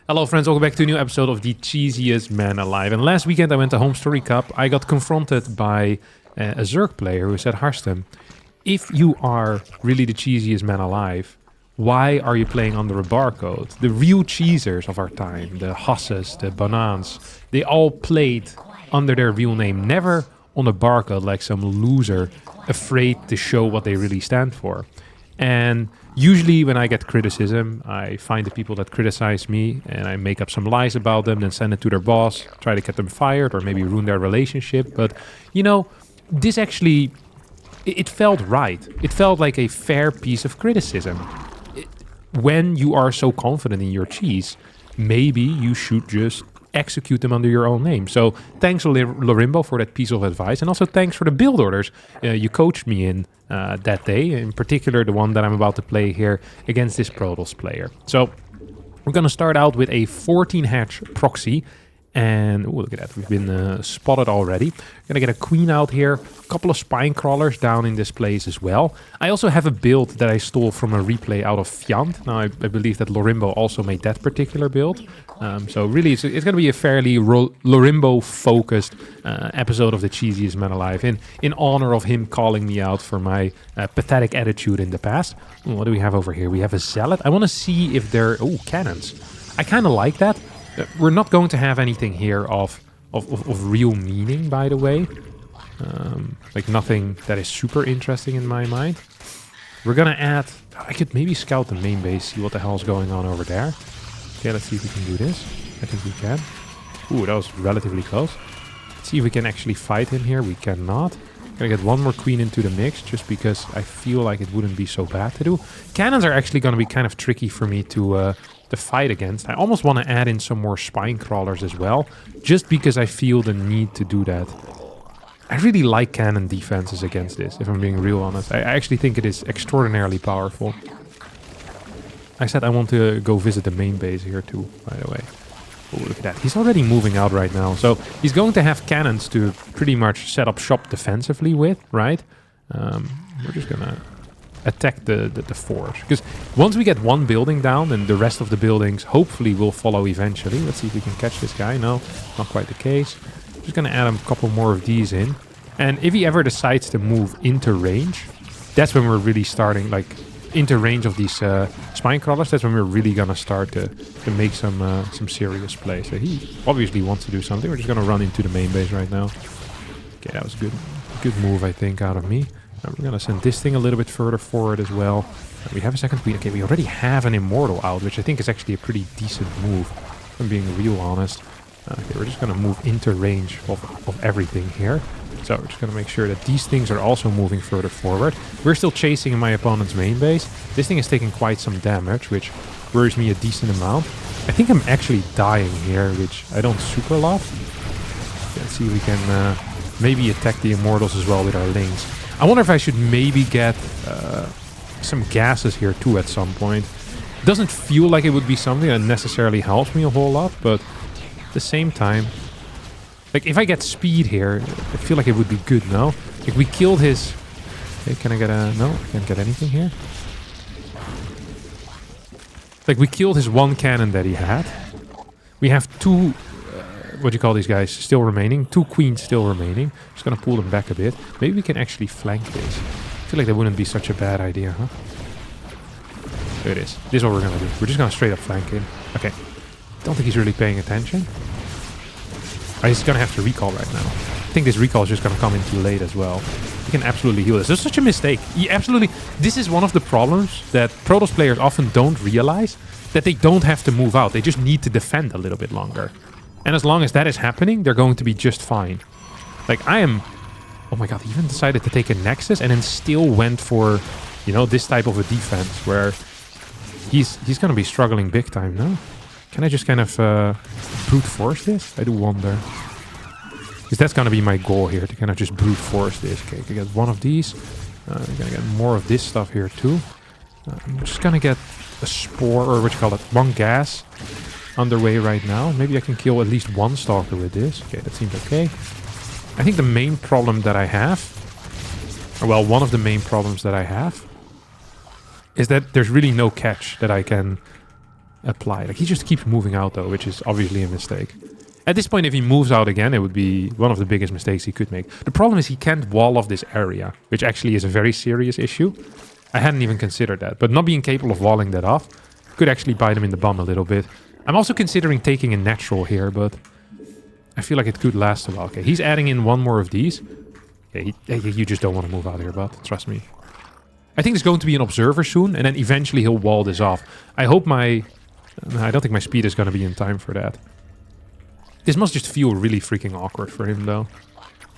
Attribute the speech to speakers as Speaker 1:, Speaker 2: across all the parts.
Speaker 1: Hello friends, welcome back to a new episode of the cheesiest man alive. And last weekend I went to Home Story Cup. I got confronted by a Zerg player who said, Harstem, if you are really the cheesiest man alive, why are you playing under a barcode? The real cheesers of our time, the Hasses, the Banans, they all played under their real name, never on a barcode like some loser afraid to show what they really stand for. And usually when I get criticism, I find the people that criticize me and I make up some lies about them, then send it to their boss, try to get them fired or maybe ruin their relationship. But, you know, this actually, it felt right. It felt like a fair piece of criticism. When you are so confident in your cheese, maybe you should just execute them under your own name. So thanks Lorimbo for that piece of advice, and also thanks for the build orders you coached me in that day, in particular the one that I'm about to play here against this Protoss player. So we're going to start out with a 14 hatch proxy. And ooh, look at that, we've been spotted already. Gonna get a queen out here, a couple of spine crawlers down in this place as well. I also have a build that I stole from a replay out of Fjand. Now I believe that Lorimbo also made that particular build. So really it's gonna be a fairly Lorimbo focused episode of the cheesiest man alive, in honor of him calling me out for my pathetic attitude in the past. Ooh, what do we have over here? We have a zealot. I wanna see if they're, oh, cannons. I kinda like that. We're not going to have anything here of real meaning, by the way. Like nothing that is super interesting in my mind. We're going to add... I could maybe scout the main base, see what the hell is going on over there. Okay, let's see if we can do this. I think we can. Ooh, that was relatively close. Let's see if we can actually fight him here. We cannot. Gonna get one more queen into the mix, just because I feel like it wouldn't be so bad to do. Cannons are actually going to be kind of tricky for me to fight against. I almost want to add in some more spine crawlers as well, just because I feel the need to do that. I really like cannon defenses against this, if I'm being real honest. I actually think it is extraordinarily powerful. I said I want to go visit the main base here too, by the way. Oh, look at that. He's already moving out right now. So he's going to have cannons to pretty much set up shop defensively with, right? We're just going to attack the forge. Because once we get one building down, then the rest of the buildings hopefully will follow eventually. Let's see if we can catch this guy. No, not quite the case. Just going to add a couple more of these in. And if he ever decides to move into range, that's when we're really starting, like, into range of these spine crawlers. That's when we're really going to start to make some serious plays. So he obviously wants to do something. We're just going to run into the main base right now. Okay, that was a good move, I think, out of me. We're going to send this thing a little bit further forward as well. We have a second queen. Okay, we already have an immortal out, which I think is actually a pretty decent move, if I'm being real honest. Okay, we're just going to move into range of everything here. So we're just going to make sure that these things are also moving further forward. We're still chasing my opponent's main base. This thing is taking quite some damage, which worries me a decent amount. I think I'm actually dying here, which I don't super love. Let's see if we can maybe attack the immortals as well with our lings. I wonder if I should maybe get some gases here too at some point. It doesn't feel like it would be something that necessarily helps me a whole lot, but at the same time, like if I get speed here, I feel like it would be good, no? Like we killed his... Okay, can I get a... No, I can't get anything here. Like we killed his one cannon that he had. We have two... what do you call these guys? Still remaining. Two queens still remaining. Just gonna pull them back a bit. Maybe we can actually flank this. I feel like that wouldn't be such a bad idea, huh? There it is. This is what we're gonna do. We're just gonna straight up flank him. Okay. Don't think he's really paying attention. He's gonna have to recall right now. I think this recall is just gonna come in too late as well. He can absolutely heal this. This is such a mistake. He absolutely... This is one of the problems that Protoss players often don't realize. That they don't have to move out. They just need to defend a little bit longer. And as long as that is happening, they're going to be just fine. Like, I am... Oh my god, he even decided to take a Nexus and then still went for, you know, this type of a defense where he's going to be struggling big time, no? Can I just kind of brute force this? I do wonder. Because that's going to be my goal here, to kind of just brute force this. Okay, I can get one of these. I'm going to get more of this stuff here too. I'm just going to get a spore, or what you call it, one gas underway right now. Maybe I can kill at least one stalker with this. Okay, that seems okay. I think the main problem that I have, or well, one of the main problems that I have, is that there's really no catch that I can apply. Like, he just keeps moving out, though, which is obviously a mistake. At this point, if he moves out again, it would be one of the biggest mistakes he could make. The problem is he can't wall off this area, which actually is a very serious issue. I hadn't even considered that, but not being capable of walling that off could actually bite him in the bum a little bit. I'm also considering taking a natural here, but I feel like it could last a while. Okay, he's adding in one more of these. Okay, you just don't want to move out here, bud. Trust me. I think there's going to be an observer soon, and then eventually he'll wall this off. I hope my... I don't think my speed is going to be in time for that. This must just feel really freaking awkward for him, though.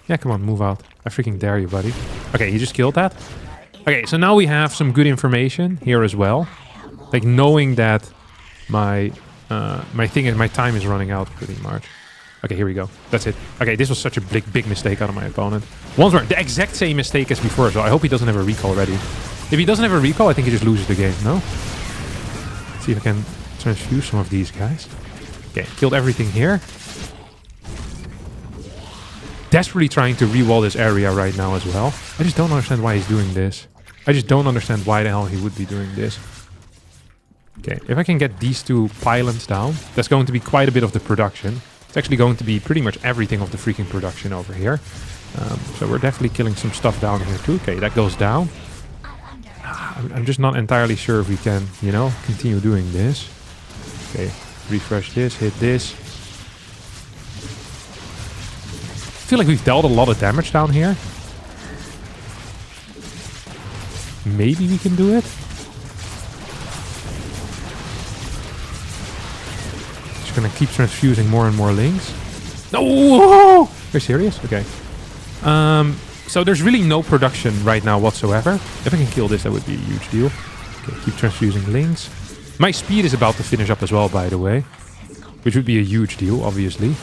Speaker 1: Yeah, come on, move out. I freaking dare you, buddy. Okay, he just killed that. Okay, so now we have some good information here as well. Like, knowing that my time is running out pretty much. Okay, here we go. That's it. Okay, this was such a big mistake out of my opponent. Once more, the exact same mistake as before as well. I hope he doesn't have a recall ready. If he doesn't have a recall, I think he just loses the game, no? Let's see if I can transfuse some of these guys. Okay, killed everything here. Desperately trying to re-wall this area right now as well. I just don't understand why he's doing this. I just don't understand why the hell he would be doing this. Okay, if I can get these two pylons down, that's going to be quite a bit of the production. It's actually going to be pretty much everything of the freaking production over here. So we're definitely killing some stuff down here too. Okay, that goes down. I'm just not entirely sure if we can, you know, continue doing this. Okay, refresh this, hit this. I feel like we've dealt a lot of damage down here. Maybe we can do it. Just gonna keep transfusing more and more links. No! Are you serious? Okay. So there's really no production right now whatsoever. If I can kill this, that would be a huge deal. Okay, keep transfusing links. My speed is about to finish up as well, by the way. Which would be a huge deal, obviously.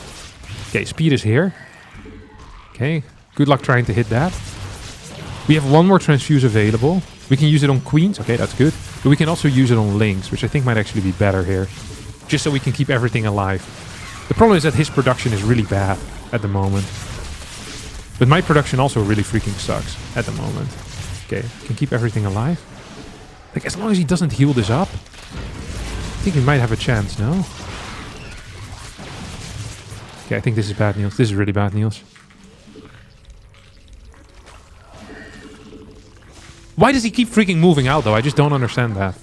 Speaker 1: Okay, speed is here. Okay, good luck trying to hit that. We have one more transfuse available. We can use it on queens. Okay, that's good. But we can also use it on links, which I think might actually be better here. Just so we can keep everything alive. The problem is that his production is really bad at the moment. But my production also really freaking sucks at the moment. Okay, can keep everything alive. Like, as long as he doesn't heal this up, I think we might have a chance, no? Okay, I think this is bad news. This is really bad news. Why does he keep freaking moving out, though? I just don't understand that.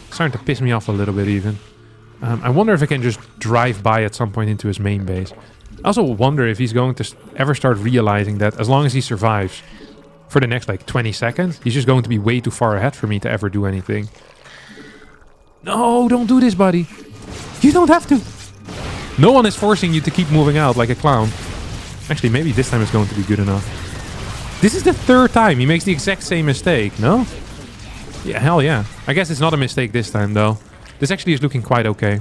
Speaker 1: It's starting to piss me off a little bit, even. I wonder if I can just drive by at some point into his main base. I also wonder if he's going to ever start realizing that as long as he survives for the next, like, 20 seconds, he's just going to be way too far ahead for me to ever do anything. No, don't do this, buddy. You don't have to. No one is forcing you to keep moving out like a clown. Actually, maybe this time it's going to be good enough. This is the third time he makes the exact same mistake, no? Yeah, hell yeah. I guess it's not a mistake this time, though. This actually is looking quite okay.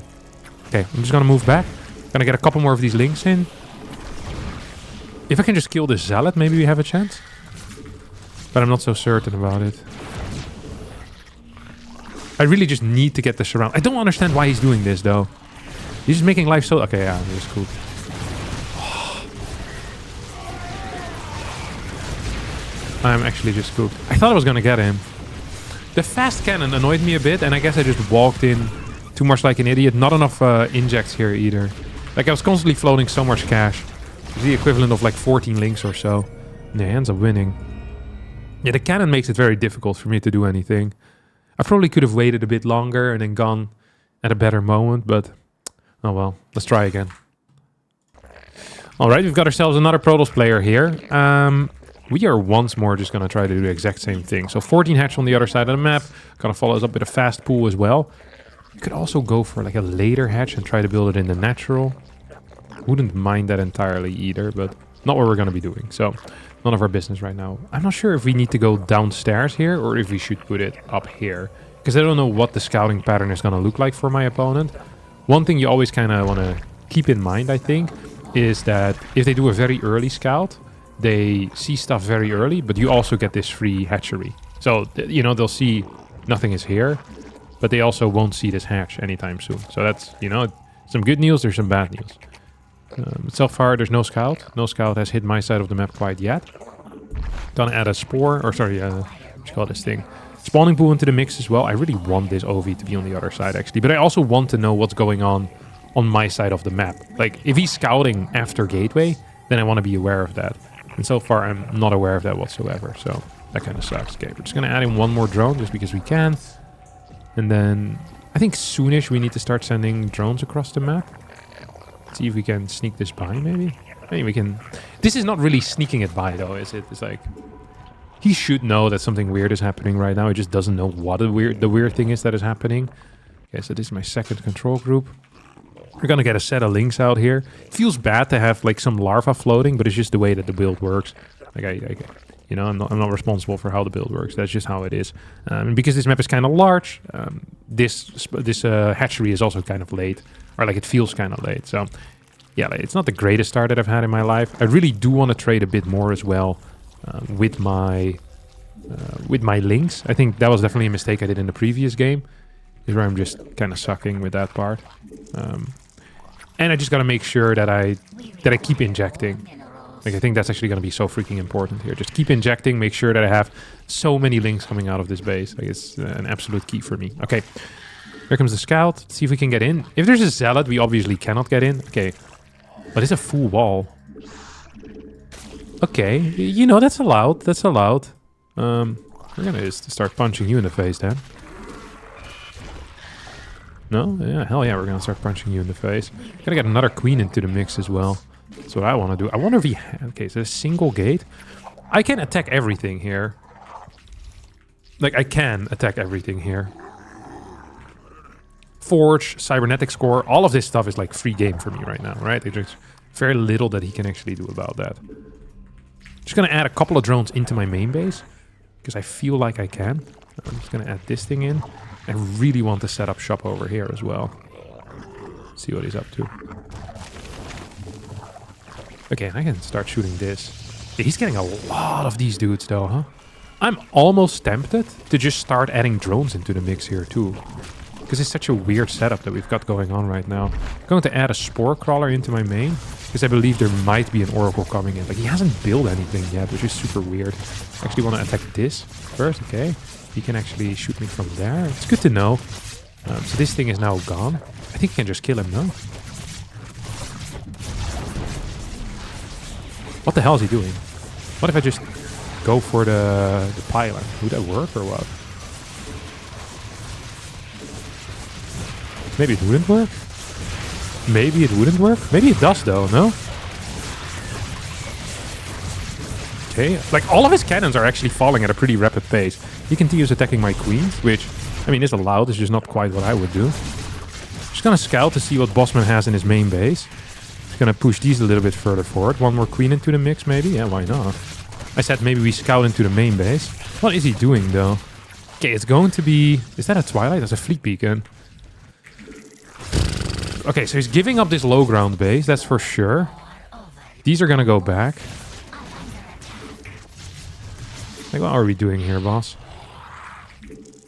Speaker 1: Okay, I'm just gonna move back. Gonna get a couple more of these links in. If I can just kill this zealot, maybe we have a chance. But I'm not so certain about it. I really just need to get this around. I don't understand why he's doing this, though. He's just making life so... Okay, yeah, this is cool. I'm actually just cooked. I thought I was gonna get him. The fast cannon annoyed me a bit, and I guess I just walked in too much like an idiot. Not enough injects here either. Like, I was constantly floating so much cash. It's the equivalent of like 14 links or so. And he ends up winning. Yeah, the cannon makes it very difficult for me to do anything. I probably could have waited a bit longer and then gone at a better moment, but... Oh well, let's try again. Alright, we've got ourselves another Protoss player here. We are once more just going to try to do the exact same thing. So 14 hatch on the other side of the map. Going to follow us up with a fast pool as well. You could also go for like a later hatch and try to build it in the natural. Wouldn't mind that entirely either, but not what we're going to be doing. So none of our business right now. I'm not sure if we need to go downstairs here or if we should put it up here. Because I don't know what the scouting pattern is going to look like for my opponent. One thing you always kind of want to keep in mind, I think, is that if they do a very early scout... They see stuff very early, but you also get this free hatchery. So, you know, they'll see nothing is here, but they also won't see this hatch anytime soon. So that's, you know, some good news, there's some bad news. So far, there's no scout. No scout has hit my side of the map quite yet. Gonna add a spore, or sorry, what you call this thing? Spawning pool into the mix as well. I really want this OV to be on the other side, actually. But I also want to know what's going on my side of the map. Like, if he's scouting after Gateway, then I want to be aware of that. And so far, I'm not aware of that whatsoever. So that kind of sucks. Okay, we're just going to add in one more drone just because we can. And then I think soonish we need to start sending drones across the map. Let's see if we can sneak this by, maybe. Maybe we can... This is not really sneaking it by, though, is it? It's like... He should know that something weird is happening right now. He just doesn't know what the weird thing is that is happening. Okay, so this is my second control group. We're gonna get a set of links out here. It feels bad to have like some larva floating, but it's just the way that the build works. Like you know, I'm not responsible for how the build works. That's just how it is. And because this map is kind of large, this hatchery is also kind of late, or like it feels kind of late. So yeah, like, it's not the greatest start that I've had in my life. I really do want to trade a bit more as well with my links. I think that was definitely a mistake I did in the previous game, is where I'm just kind of sucking with that part. And I just got to make sure that I keep injecting. Like, I think that's actually going to be so freaking important here. Just keep injecting, make sure that I have so many links coming out of this base. Like, it's an absolute key for me. Okay, here comes the scout. Let's see if we can get in. If there's a zealot, we obviously cannot get in. Okay, but it's a full wall. Okay, you know, that's allowed. That's allowed. We're going to just start punching you in the face then. No? Yeah, hell yeah, we're going to start punching you in the face. Gotta get another queen into the mix as well. That's what I want to do. I wonder if he... Okay, so a single gate. I can attack everything here. Like, I can attack everything here. Forge, cybernetic score, all of this stuff is like free game for me right now, right? There's very little that he can actually do about that. Just going to add a couple of drones into my main base, because I feel like I can. I'm just going to add this thing in. I really want to set up shop over here as well. See what he's up to. Okay, I can start shooting this. Yeah, he's getting a lot of these dudes though, huh? I'm almost tempted to just start adding drones into the mix here too. Because it's such a weird setup that we've got going on right now. I'm going to add a spore crawler into my main, because I believe there might be an oracle coming in. Like, he hasn't built anything yet, which is super weird. I actually want to attack this first, okay? He can actually shoot me from there. It's good to know. So this thing is now gone. I think I can just kill him, no? What the hell is he doing? What if I just go for the pylon? Would that work or what? Maybe it wouldn't work? Maybe it wouldn't work? Maybe it does though, no? Okay, like all of his cannons are actually falling at a pretty rapid pace. He continues attacking my queens, which, I mean, is allowed. It's just not quite what I would do. Just gonna scout to see what Bossman has in his main base. Just gonna push these a little bit further forward. One more queen into the mix, maybe? Yeah, why not? I said maybe we scout into the main base. What is he doing, though? Okay, it's going to be... Is that a Twilight? That's a fleet beacon. Okay, so he's giving up this low ground base, that's for sure. These are gonna go back. Like, what are we doing here, boss?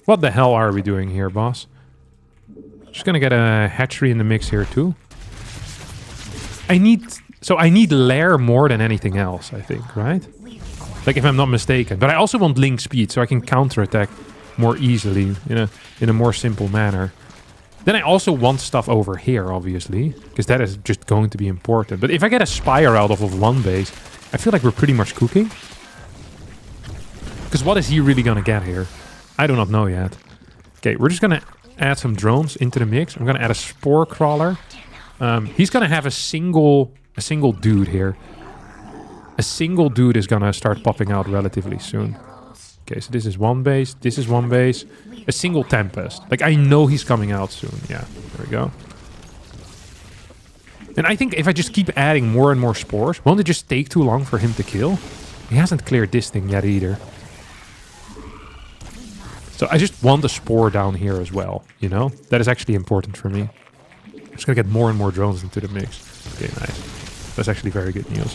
Speaker 1: What the hell are we doing here, boss? Just gonna get a hatchery in the mix here, too. I need lair more than anything else, I think, right? Like, if I'm not mistaken. But I also want link speed, so I can counterattack more easily in a more simple manner. Then I also want stuff over here, obviously, because that is just going to be important. But if I get a spire out of one base, I feel like we're pretty much cooking. Because what is he really going to get here? I do not know yet. Okay, we're just going to add some drones into the mix. I'm going to add a spore crawler. He's going to have a single dude here. A single dude is going to start popping out relatively soon. Okay, so this is one base. This is one base. A single Tempest. Like, I know he's coming out soon. Yeah, there we go. And I think if I just keep adding more and more spores, won't it just take too long for him to kill? He hasn't cleared this thing yet either. So I just want a spore down here as well, you know? That is actually important for me. I'm just gonna get more and more drones into the mix. Okay, nice. That's actually very good news.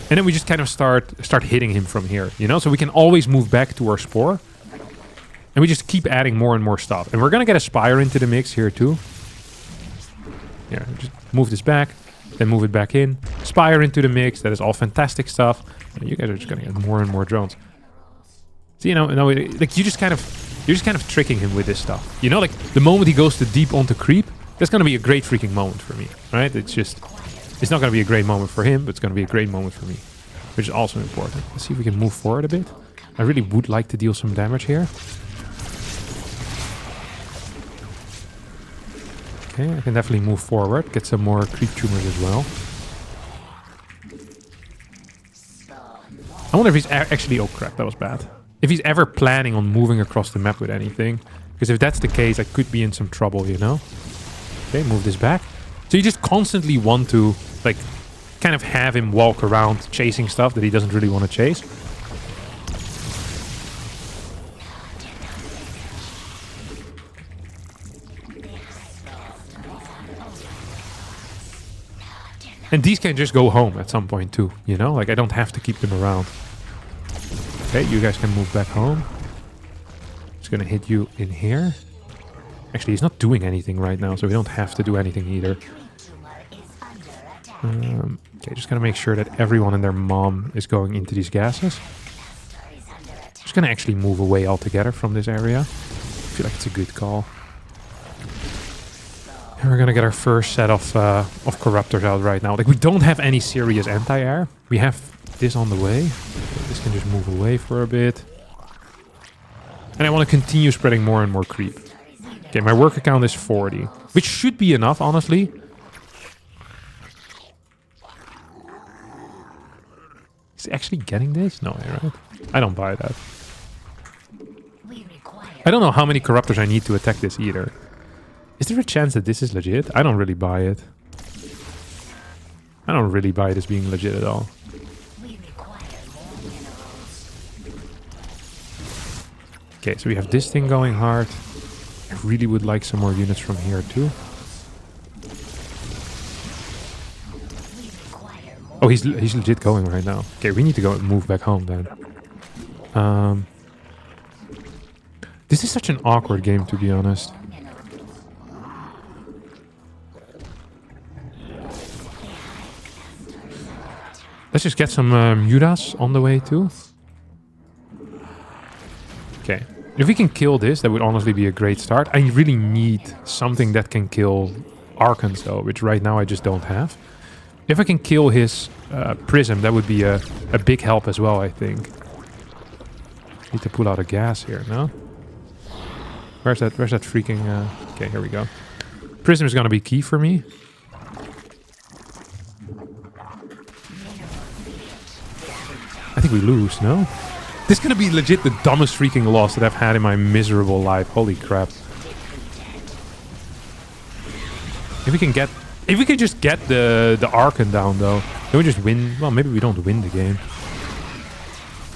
Speaker 1: And then we just kind of start hitting him from here, you know? So we can always move back to our spore. And we just keep adding more and more stuff. And we're gonna get a spire into the mix here too. Yeah, just move this back, then move it back in. Spire into the mix, that is all fantastic stuff. And you guys are just gonna get more and more drones. So, like you're just kind of tricking him with this stuff. You know, like the moment he goes too deep onto creep, that's gonna be a great freaking moment for me, right? It's not gonna be a great moment for him, but it's gonna be a great moment for me, which is also important. Let's see if we can move forward a bit. I really would like to deal some damage here. Okay, I can definitely move forward, get some more creep tumors as well. I wonder if he's actually... Oh crap, that was bad. If he's ever planning on moving across the map with anything. Because if that's the case, I could be in some trouble, you know? Okay, move this back. So you just constantly want to, like, kind of have him walk around chasing stuff that he doesn't really want to chase. And these can just go home at some point too, you know? Like, I don't have to keep them around. Okay, you guys can move back home. Just gonna hit you in here. Actually, he's not doing anything right now, so we don't have to do anything either. Okay, just gonna make sure that everyone and their mom is going into these gases. Just gonna actually move away altogether from this area. I feel like it's a good call. And we're gonna get our first set of corruptors out right now. Like, we don't have any serious anti-air. We have this on the way. Okay, this can just move away for a bit. And I want to continue spreading more and more creep. Okay, my worker count is 40. Which should be enough, honestly. Is he actually getting this? No way, right? I don't buy that. I don't know how many corruptors I need to attack this either. Is there a chance that this is legit? I don't really buy it. I don't really buy this being legit at all. Okay, so we have this thing going hard. I really would like some more units from here too. Oh, he's legit going right now. Okay, we need to go and move back home then. This is such an awkward game, to be honest. Let's just get some Mutas on the way too. Okay. If we can kill this, that would honestly be a great start. I really need something that can kill Archons though, which right now I just don't have. If I can kill his Prism, that would be a big help as well, I think. Need to pull out a gas here, no? Where's that freaking... Okay, here we go. Prism is gonna be key for me. I think we lose, no? This is gonna be legit the dumbest freaking loss that I've had in my miserable life. Holy crap. If we can just get the Archon down though, then we just win. Well, maybe we don't win the game.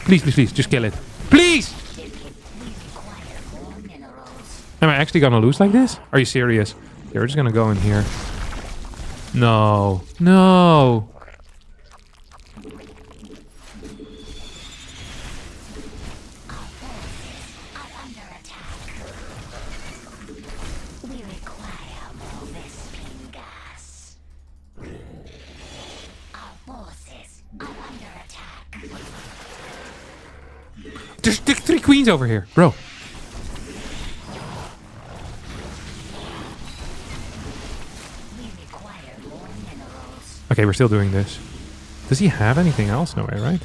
Speaker 1: Please, please, please, just kill it. Please! Am I actually gonna lose like this? Are you serious? Yeah, we're just gonna go in here. No. No! There's 3 queens over here, bro. Okay, we're still doing this. Does he have anything else? No way, right?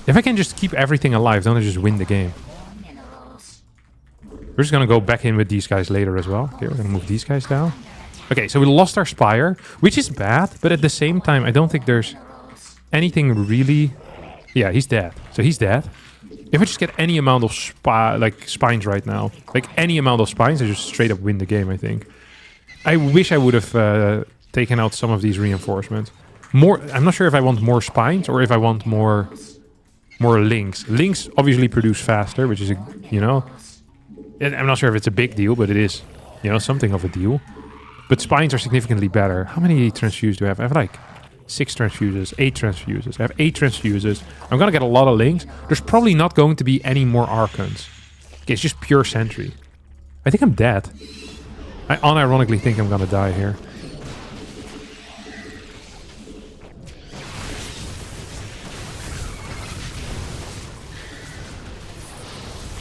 Speaker 1: If I can just keep everything alive, don't I just win the game? We're just gonna go back in with these guys later as well. Okay, we're gonna move these guys down. Okay, so we lost our Spire, which is bad, but at the same time, I don't think there's anything really... Yeah, he's dead. So he's dead. If I just get any amount of spines right now, like any amount of spines, I just straight up win the game, I think. I wish I would have taken out some of these reinforcements. I'm not sure if I want more spines or if I want more links. Links obviously produce faster, which is, I'm not sure if it's a big deal, but it is, something of a deal. But spines are significantly better. How many transfuses do I have? I have like 6 transfuses, 8 transfuses. I have 8 transfuses. I'm gonna get a lot of links. There's probably not going to be any more Archons. Okay, it's just pure sentry. I think I'm dead. I unironically think I'm gonna die here.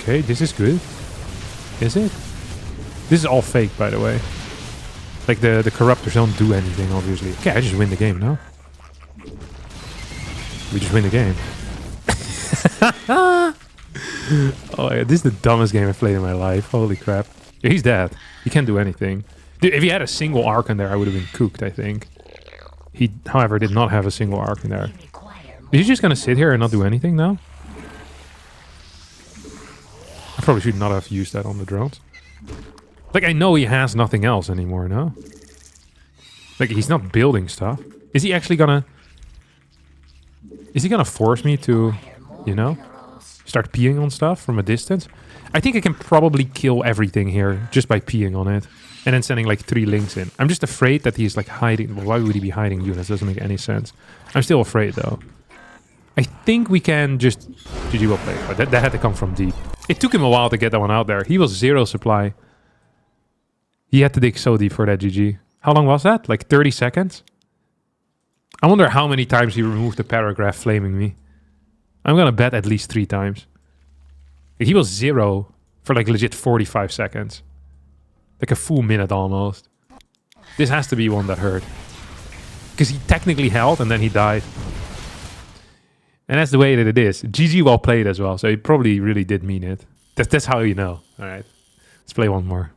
Speaker 1: Okay, this is good. Is it? This is all fake, by the way. Like, the corruptors don't do anything, obviously. Okay, I just win the game, no? We just win the game. Oh, yeah, this is the dumbest game I've played in my life. Holy crap. Yeah, he's dead. He can't do anything. Dude, if he had a single arc in there, I would have been cooked, I think. He, however, did not have a single arc in there. Is he just gonna sit here and not do anything now? I probably should not have used that on the drones. Like, I know he has nothing else anymore, no? Like, he's not building stuff. Is he actually gonna... Is he gonna force me to, you know, start peeing on stuff from a distance? I think I can probably kill everything here just by peeing on it. And then sending like 3 links in. I'm just afraid that he's like hiding. Well, why would he be hiding units? Doesn't make any sense. I'm still afraid though. I think we can just... GG well played. But that had to come from deep. It took him a while to get that one out there. He was 0 supply. He had to dig so deep for that GG. How long was that? Like 30 seconds? I wonder how many times he removed the paragraph flaming me. I'm gonna bet at least 3 times. He was 0 for like legit 45 seconds. Like a full minute almost. This has to be one that hurt. Because he technically held and then he died. And that's the way that it is. GG well played as well. So he probably really did mean it. That's how you know. Alright. Let's play one more.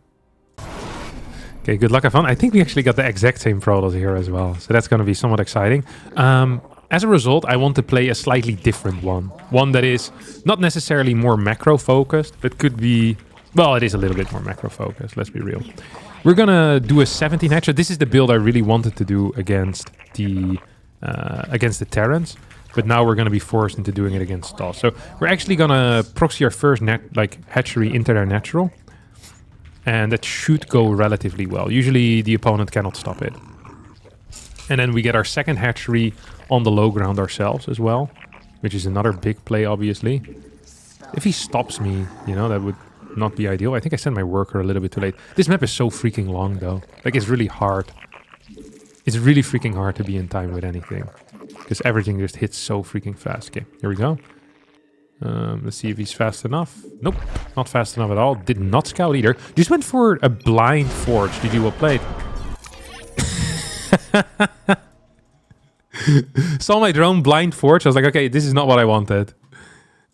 Speaker 1: Okay, good luck, have fun. I think we actually got the exact same Protoss here as well. So that's going to be somewhat exciting. As a result, I want to play a slightly different one. One that is not necessarily more macro-focused, but could be... Well, it is a little bit more macro-focused, let's be real. We're going to do a 17 hatchet. This is the build I really wanted to do against the Terrans. But now we're going to be forced into doing it against Toss. So we're actually going to proxy our first hatchery into their natural. And that should go relatively well. Usually the opponent cannot stop it. And then we get our second hatchery on the low ground ourselves as well. Which is another big play, obviously. If he stops me, you know, that would not be ideal. I think I sent my worker a little bit too late. This map is so freaking long, though. Like, it's really hard. It's really freaking hard to be in time with anything. Because everything just hits so freaking fast. Okay, here we go. Let's see if he's fast enough. Nope, not fast enough at all. Did not scout either. Just went for a blind forge. GG well played. Saw my drone blind forge. I was like, okay, this is not what I wanted.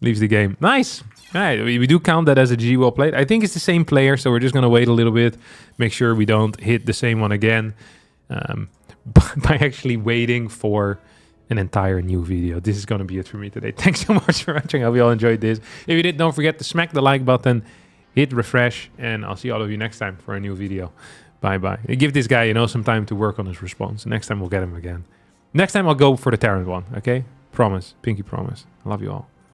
Speaker 1: Leaves the game. Nice. All right, we do count that as a GG well played. I think it's the same player, so we're just going to wait a little bit. Make sure we don't hit the same one again. By actually waiting for an entire new video. This is going to be it for me today. Thanks so much for watching. I hope you all enjoyed this. If you did, don't forget to smack the like button, hit refresh, and I'll see all of you next time for a new video. Bye-bye. Give this guy, you know, some time to work on his response. Next time we'll get him again. Next time I'll go for the Terran one, okay? Promise. Pinky promise. I love you all.